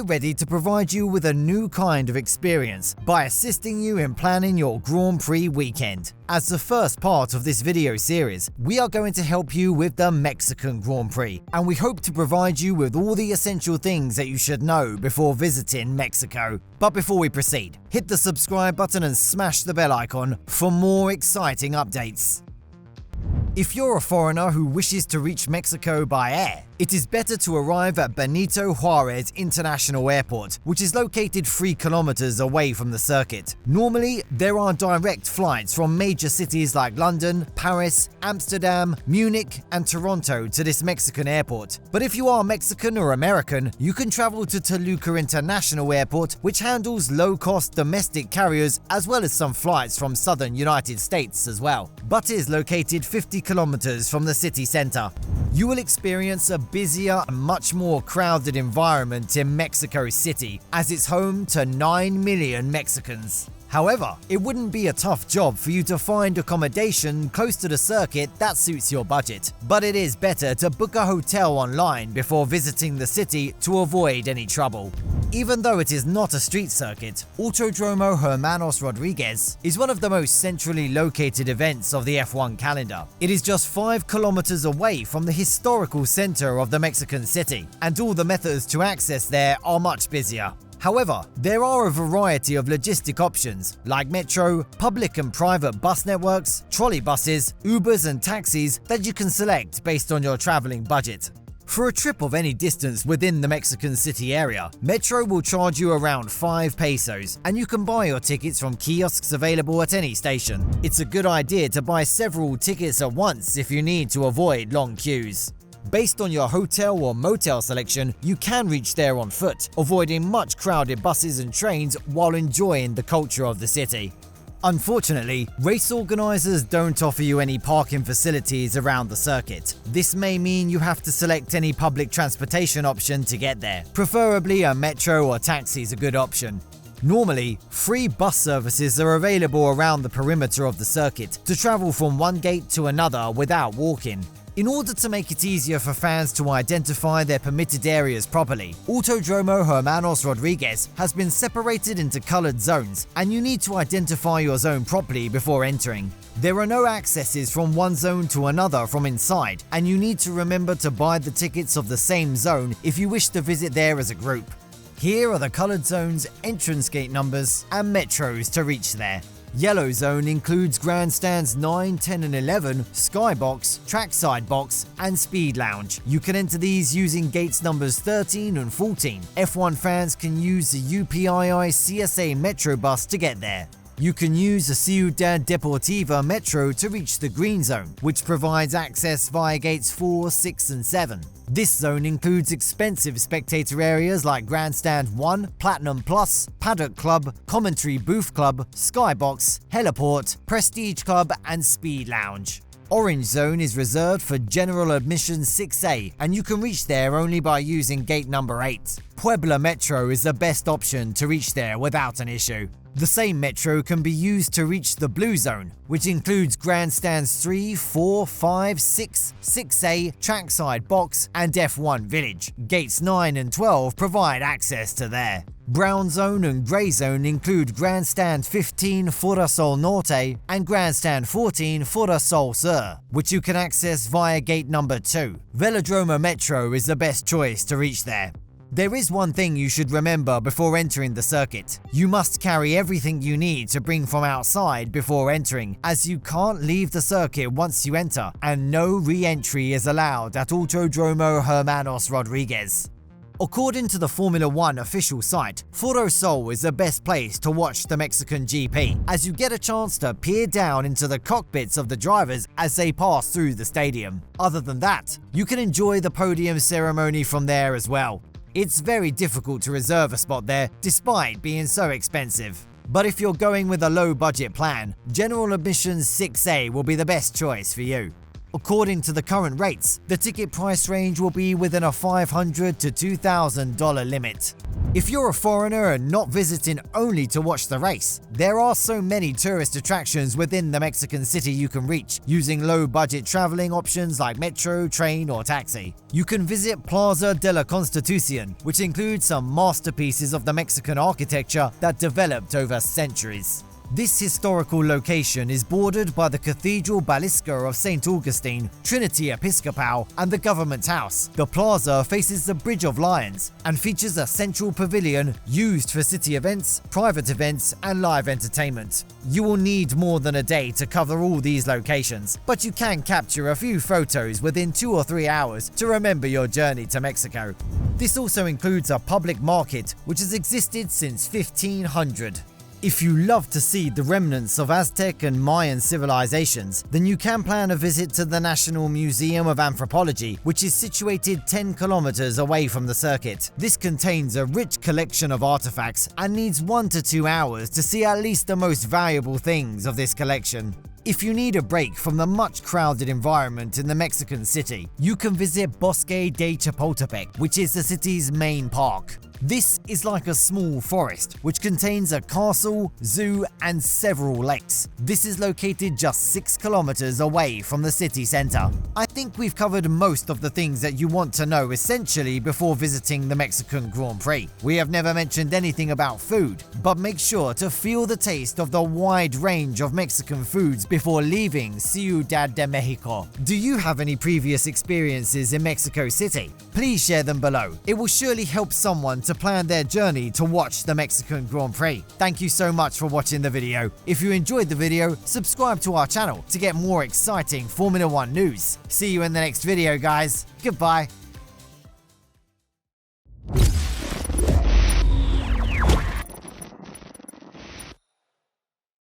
we're ready to provide you with a new kind of experience by assisting you in planning your Grand Prix weekend. As the first part of this video series, we are going to help you with the Mexican Grand Prix, and we hope to provide you with all the essential things that you should know before visiting Mexico. But before we proceed, hit the subscribe button and smash the bell icon for more exciting updates. If you're a foreigner who wishes to reach Mexico by air, it is better to arrive at Benito Juarez International Airport, which is located 3 kilometers away from the circuit. Normally, there are direct flights from major cities like London, Paris, Amsterdam, Munich, and Toronto to this Mexican airport. But if you are Mexican or American, you can travel to Toluca International Airport, which handles low-cost domestic carriers as well as some flights from southern United States as well, but is located 50 kilometers from the city center. You will experience a busier and much more crowded environment in Mexico City, as it's home to 9 million Mexicans. However, it wouldn't be a tough job for you to find accommodation close to the circuit that suits your budget, but it is better to book a hotel online before visiting the city to avoid any trouble. Even though it is not a street circuit, Autodromo Hermanos Rodriguez is one of the most centrally located events of the F1 calendar. It is just 5 kilometers away from the historical center of the Mexican city, and all the methods to access there are much busier. However, there are a variety of logistic options like metro, public and private bus networks, trolley buses, Ubers and taxis that you can select based on your traveling budget. For a trip of any distance within the Mexican City area, Metro will charge you around 5 pesos, and you can buy your tickets from kiosks available at any station. It's a good idea to buy several tickets at once if you need to avoid long queues. Based on your hotel or motel selection, you can reach there on foot, avoiding much crowded buses and trains while enjoying the culture of the city. Unfortunately, race organizers don't offer you any parking facilities around the circuit. This may mean you have to select any public transportation option to get there. Preferably a metro or taxi is a good option. Normally, free bus services are available around the perimeter of the circuit to travel from one gate to another without walking. In order to make it easier for fans to identify their permitted areas properly, Autodromo Hermanos Rodriguez has been separated into colored zones, and you need to identify your zone properly before entering. There are no accesses from one zone to another from inside, and you need to remember to buy the tickets of the same zone if you wish to visit there as a group. Here are the colored zones, entrance gate numbers, and metros to reach there. Yellow zone includes grandstands 9, 10 and 11, skybox, trackside box, and speed lounge. You can enter these using gates numbers 13 and 14. F1 fans can use the UPII CSA Metro bus to get there. You can use the Ciudad Deportiva Metro to reach the green zone, which provides access via gates 4, 6 and 7. This zone includes expensive spectator areas like Grandstand 1, Platinum Plus, Paddock Club, Commentary Booth Club, Skybox, Heliport, Prestige Club and Speed Lounge. Orange Zone is reserved for General Admission 6A, and you can reach there only by using gate number 8. Puebla Metro is the best option to reach there without an issue. The same metro can be used to reach the Blue Zone, which includes Grandstands 3, 4, 5, 6, 6A, Trackside Box, and F1 Village. Gates 9 and 12 provide access to there. Brown Zone and Grey Zone include Grandstand 15 Fora Sol Norte and Grandstand 14 Fora Sol Sur, which you can access via gate number 2. Velodrome Metro is the best choice to reach there. There is one thing you should remember before entering the circuit. You must carry everything you need to bring from outside before entering, as you can't leave the circuit once you enter, and no re-entry is allowed at Autodromo Hermanos Rodriguez. According to the Formula 1 official site, Foro Sol is the best place to watch the Mexican GP, as you get a chance to peer down into the cockpits of the drivers as they pass through the stadium. Other than that, you can enjoy the podium ceremony from there as well. It's very difficult to reserve a spot there, despite being so expensive. But if you're going with a low-budget plan, General Admissions 6A will be the best choice for you. According to the current rates, the ticket price range will be within a $500 to $2,000 limit. If you're a foreigner and not visiting only to watch the race, there are so many tourist attractions within the Mexican city you can reach using low-budget traveling options like metro, train, or taxi. You can visit Plaza de la Constitución, which includes some masterpieces of the Mexican architecture that developed over centuries. This historical location is bordered by the Cathedral Basilica of St. Augustine, Trinity Episcopal, and the Government House. The plaza faces the Bridge of Lions and features a central pavilion used for city events, private events, and live entertainment. You will need more than a day to cover all these locations, but you can capture a few photos within 2 or 3 hours to remember your journey to Mexico. This also includes a public market which has existed since 1500. If you love to see the remnants of Aztec and Mayan civilizations, then you can plan a visit to the National Museum of Anthropology, which is situated 10 kilometers away from the circuit. This contains a rich collection of artifacts and needs 1 to 2 hours to see at least the most valuable things of this collection. If you need a break from the much crowded environment in the Mexican city, you can visit Bosque de Chapultepec, which is the city's main park. This is like a small forest, which contains a castle, zoo, and several lakes. This is located just 6 kilometers away from the city center. I think we've covered most of the things that you want to know essentially before visiting the Mexican Grand Prix. We have never mentioned anything about food, but make sure to feel the taste of the wide range of Mexican foods before leaving Ciudad de Mexico. Do you have any previous experiences in Mexico City? Please share them below. It will surely help someone to plan their journey to watch the Mexican Grand Prix. Thank you so much for watching the video. If you enjoyed the video, subscribe to our channel to get more exciting Formula 1 news. See you in the next video, guys. Goodbye.